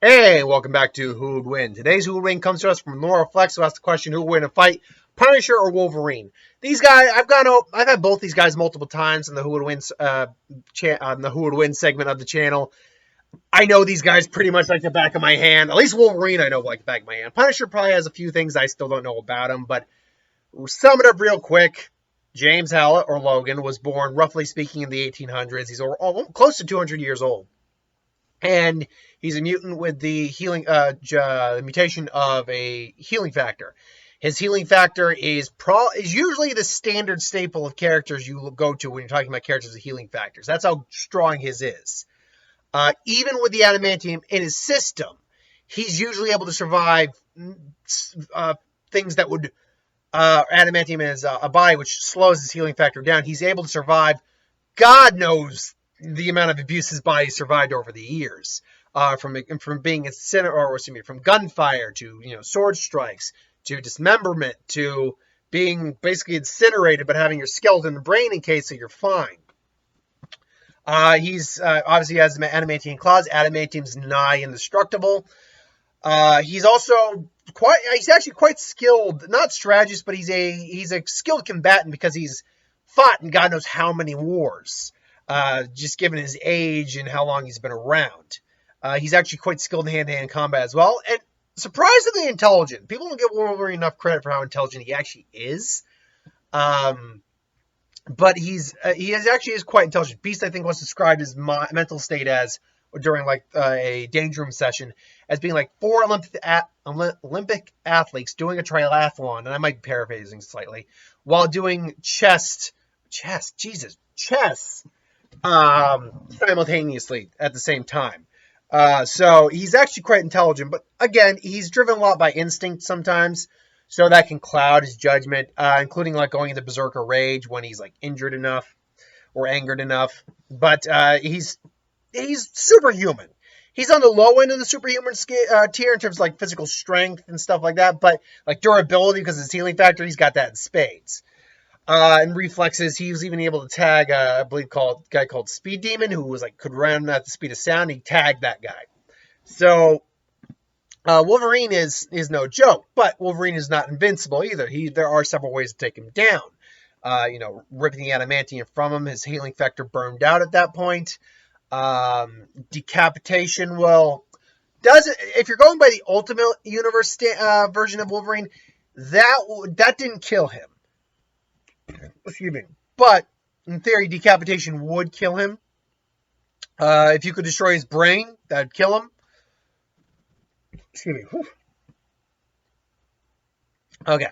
Hey, welcome back to Who Would Win. Today's Who Would Win comes to us from Laura Flex, who asked the question: Who would win a fight, Punisher or Wolverine? These guys, I've had both these guys multiple times in the Who Would Win, on the Who Would Win segment of the channel. I know these guys pretty much like the back of my hand. At least Wolverine, I know like the back of my hand. Punisher probably has a few things I still don't know about him, but sum it up real quick. James Hallett, or Logan, was born roughly speaking in the 1800s. He's close to 200 years old, and he's a mutant with the the mutation of a healing factor. His healing factor is usually the standard staple of characters you go to when you're talking about characters with healing factors. That's how strong his is. Even with the adamantium in his system, he's usually able to survive things that would adamantium in his a body, which slows his healing factor down. He's able to survive. God knows the amount of abuse his body survived over the years, from being from gunfire to sword strikes to dismemberment to being basically incinerated, but having your skeleton and brain encased so you're fine. He's obviously has adamantium claws. Adamantium's nigh indestructible. He's actually quite skilled, not strategist, but he's a skilled combatant because he's fought in God knows how many wars. Just given his age and how long he's been around. He's actually quite skilled in hand-to-hand combat as well, and surprisingly intelligent. People don't give Wolverine enough credit for how intelligent he actually is. But he actually is quite intelligent. Beast, I think, was described his mental state as, during a danger room session, as being like four Olympic athletes doing a triathlon, and I might be paraphrasing slightly, while doing chess simultaneously at the same time. So he's actually quite intelligent, but again, he's driven a lot by instinct sometimes, so that can cloud his judgment, including like going into berserker rage when he's like injured enough or angered enough. But he's superhuman. He's on the low end of the superhuman tier in terms of like physical strength and stuff like that, but like durability, because of his healing factor, he's got that in spades. And reflexes, he was even able to tag, I believe, a guy called Speed Demon, who was like could run at the speed of sound. He tagged that guy. So Wolverine is no joke, but Wolverine is not invincible either. There are several ways to take him down. Ripping the adamantium from him, his healing factor burned out at that point. Decapitation, if you're going by the Ultimate Universe version of Wolverine, that didn't kill him. Excuse me. But in theory, decapitation would kill him. If you could destroy his brain, that'd kill him. Excuse me. Whew. Okay.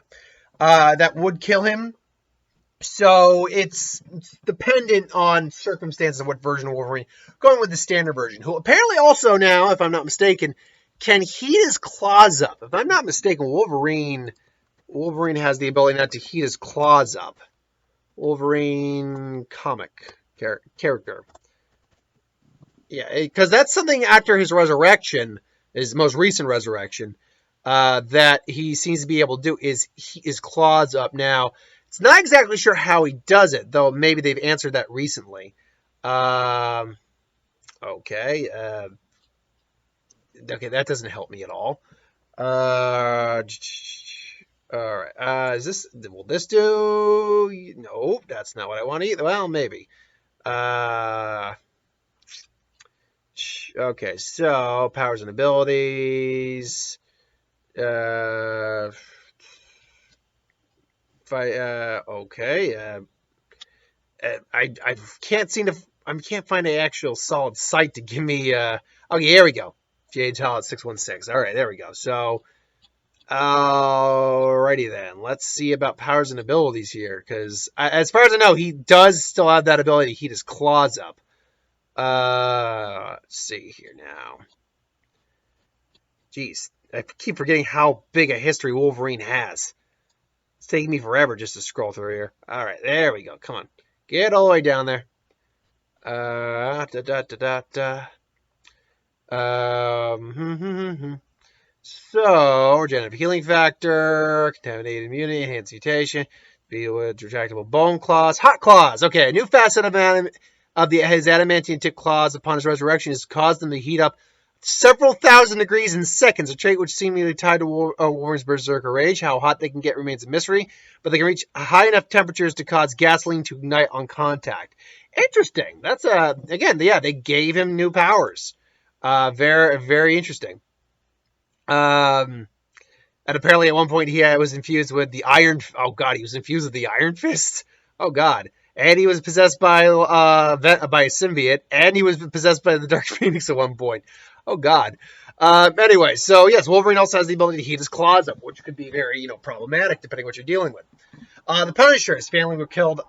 That would kill him. So it's dependent on circumstances of what version of Wolverine. Going with the standard version, who apparently also now, if I'm not mistaken, can heat his claws up. If I'm not mistaken, Wolverine has the ability not to heat his claws up. Wolverine comic character. Yeah, because that's something after his resurrection, his most recent resurrection, that he seems to be able to do is heat his claws up. Now, it's not exactly sure how he does it, though maybe they've answered that recently. Okay. Okay, that doesn't help me at all. All right. Will this do? Nope, that's not what I want either. Well, maybe. Okay, so powers and abilities. Okay. I can't find an actual solid site to give me. Okay, here we go. James Hallett 616. All right, there we go. So. Alrighty then. Let's see about powers and abilities here, because as far as I know, he does still have that ability to heat his claws up. Let's see here now. Jeez, I keep forgetting how big a history Wolverine has. It's taking me forever just to scroll through here. Alright, there we go. Come on. Get all the way down there. So, regenerative healing factor, contaminated immunity, enhanced mutation, be with retractable bone claws, hot claws. Okay, a new facet of his adamantium tip claws upon his resurrection has caused them to heat up several thousand degrees in seconds, a trait which seemingly tied to Wolverine's berserker rage. How hot they can get remains a mystery, but they can reach high enough temperatures to cause gasoline to ignite on contact. Interesting. That's again, yeah, they gave him new powers. Very, very interesting. And apparently at one point he was infused with the iron. Oh God, he was infused with the Iron Fist. Oh God. And he was possessed by a symbiote, and he was possessed by the Dark Phoenix at one point. Oh God. Anyway, so yes, Wolverine also has the ability to heat his claws up, which could be very, problematic depending on what you're dealing with. The Punisher, his family were killed.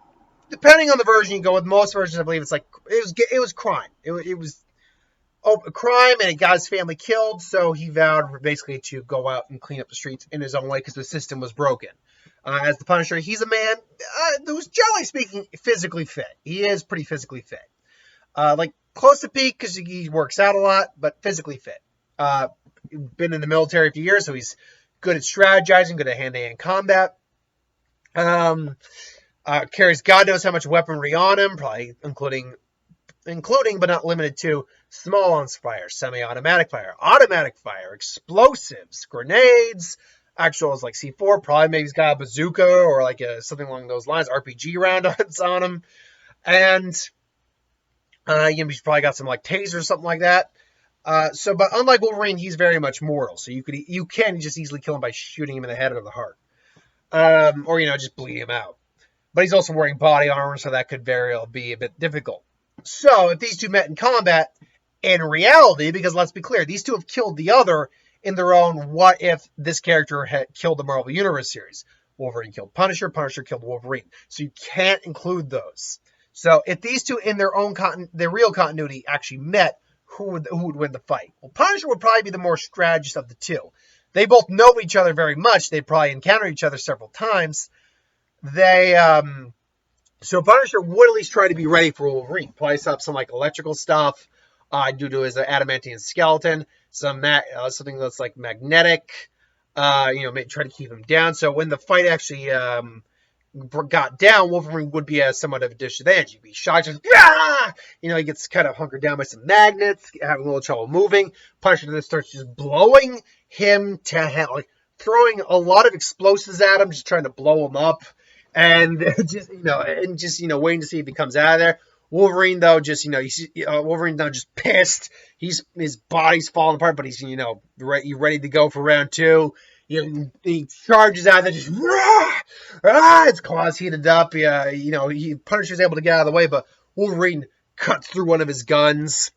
Depending on the version you go with, most versions I believe it's like it was crime. It was a crime, and it got his family killed. So he vowed basically to go out and clean up the streets in his own way because the system was broken. As the Punisher, he's a man who's generally speaking physically fit. He is pretty physically fit. Like close to peak because he works out a lot, but physically fit. Been in the military for years, so he's good at strategizing, good at hand-to-hand combat. Carries God knows how much weaponry on him, probably including but not limited to small arms fire, semi-automatic fire, automatic fire, explosives, grenades, actuals like C4, probably maybe he's got a bazooka or like something along those lines, RPG rounds on him, and he's probably got some like taser or something like that. But unlike Wolverine, he's very much mortal, so you can just easily kill him by shooting him in the head or the heart, or just bleed him out. But he's also wearing body armor, so that could very well be a bit difficult. So if these two met in combat, in reality, because let's be clear, these two have killed the other in their own what if this character had killed the Marvel Universe series. Wolverine killed Punisher, Punisher killed Wolverine. So you can't include those. So if these two in their own their real continuity actually met, who would win the fight? Well, Punisher would probably be the more strategist of the two. They both know each other very much. They probably encounter each other several times. So Punisher would at least try to be ready for Wolverine. Probably set up some like electrical stuff due to his adamantium skeleton, something that's like magnetic. Try to keep him down. So when the fight actually got down, Wolverine would be at somewhat of a disadvantage. He'd be shocked, just he gets kind of hunkered down by some magnets, having a little trouble moving. Punisher then starts just blowing him to hell, like throwing a lot of explosives at him, just trying to blow him up. And waiting to see if he comes out of there. Wolverine though, just pissed. His body's falling apart, but he's ready to go for round two. He charges out there, just his claws heated up. Punisher's able to get out of the way, but Wolverine cuts through one of his guns,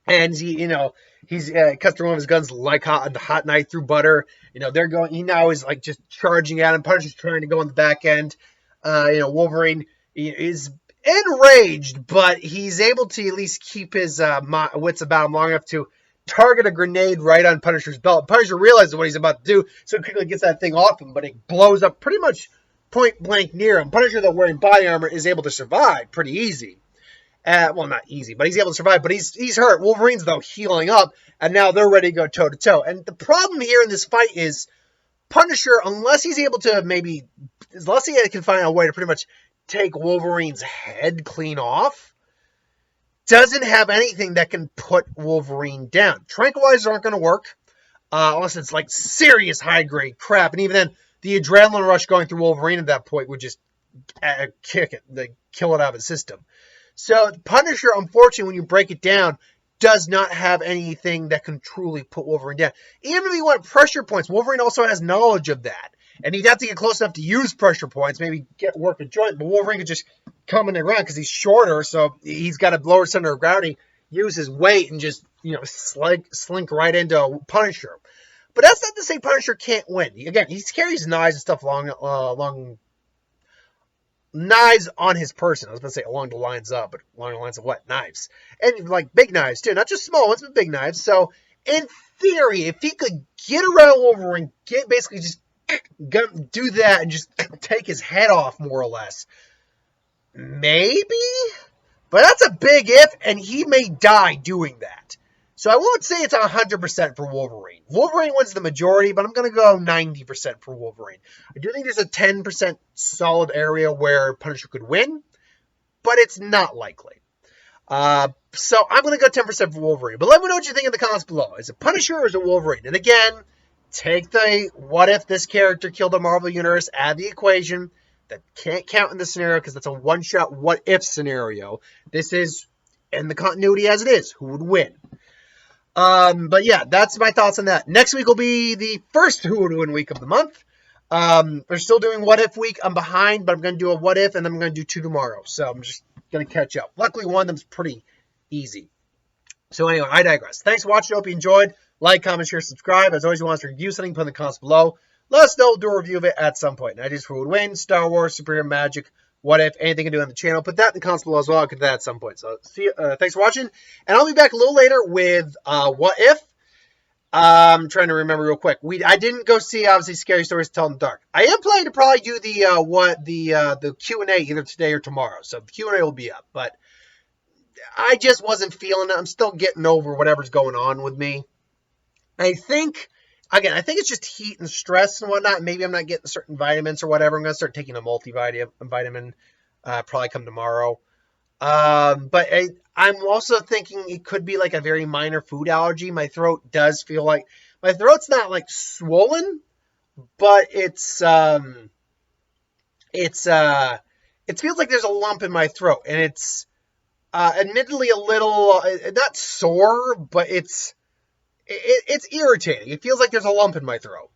and he's cuts through one of his guns like hot knife through butter. He now is like just charging at him. Punisher's trying to go on the back end. Wolverine is enraged, but he's able to at least keep his wits about him long enough to target a grenade right on Punisher's belt. Punisher realizes what he's about to do, so he quickly gets that thing off him, but it blows up pretty much point blank near him. Punisher, though wearing body armor, is able to survive pretty easy. Well, not easy, but he's able to survive. But he's hurt. Wolverine's, though, healing up, and now they're ready to go toe-to-toe. And the problem here in this fight is Punisher, unless he can find a way to pretty much take Wolverine's head clean off, doesn't have anything that can put Wolverine down. Tranquilizers aren't going to work unless it's like serious high-grade crap. And even then, the adrenaline rush going through Wolverine at that point would just kill it out of the system. So Punisher, unfortunately, when you break it down, does not have anything that can truly put Wolverine down. Even if you want pressure points, Wolverine also has knowledge of that. And he'd have to get close enough to use pressure points, maybe work a joint. But Wolverine could just come in the ground because he's shorter, so he's got a lower center of gravity, use his weight, and just slink right into Punisher. But that's not to say Punisher can't win. Again, he carries knives and stuff along knives on his person. I was going to say along the lines of, but along the lines of what? Knives. And like big knives too. Not just small ones, but big knives. So in theory, if he could get around Wolverine, basically just do that and just take his head off more or less. Maybe? But that's a big if, and he may die doing that. So I won't say it's 100% for Wolverine. Wolverine wins the majority, but I'm going to go 90% for Wolverine. I do think there's a 10% solid area where Punisher could win, but it's not likely. So I'm going to go 10% for Wolverine. But let me know what you think in the comments below. Is it Punisher or is it Wolverine? And again, take the what if this character killed the Marvel Universe out of the equation. That can't count in this scenario because that's a one-shot what if scenario. This is in the continuity as it is. Who would win? But yeah, that's my thoughts on that. Next week will be the first Who Would Win week of the month. We're still doing What If week. I'm behind, but I'm going to do a What If, and then I'm going to do 2 tomorrow. So I'm just going to catch up. Luckily, one of them's pretty easy. So anyway, I digress. Thanks for watching. Hope you enjoyed. Like, comment, share, subscribe. As always, you want us to review something, put in the comments below. Let us know. We'll do a review of it at some point. Ideas for Who Would Win, Star Wars, Superhero Magic, What If, anything you can do on the channel. Put that in the comments below as well. I'll get that at some point. So see you. Thanks for watching. And I'll be back a little later with What If. I'm trying to remember real quick. I didn't go see obviously Scary Stories to Tell in the Dark. I am planning to probably do the Q&A either today or tomorrow. So the Q&A will be up, but I just wasn't feeling it. I'm still getting over whatever's going on with me. I think it's just heat and stress and whatnot. Maybe I'm not getting certain vitamins or whatever. I'm gonna start taking a multivitamin probably come tomorrow. But I'm also thinking it could be like a very minor food allergy. My throat does feel like my throat's not like swollen, but it feels like there's a lump in my throat, and it's admittedly a little not sore, but it's irritating. It feels like there's a lump in my throat,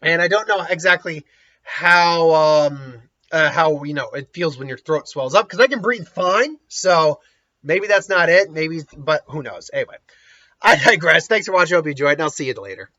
and I don't know exactly how it feels when your throat swells up, because I can breathe fine, so maybe that's not it. But who knows? Anyway, I digress. Thanks for watching. Hope you enjoyed, and I'll see you later.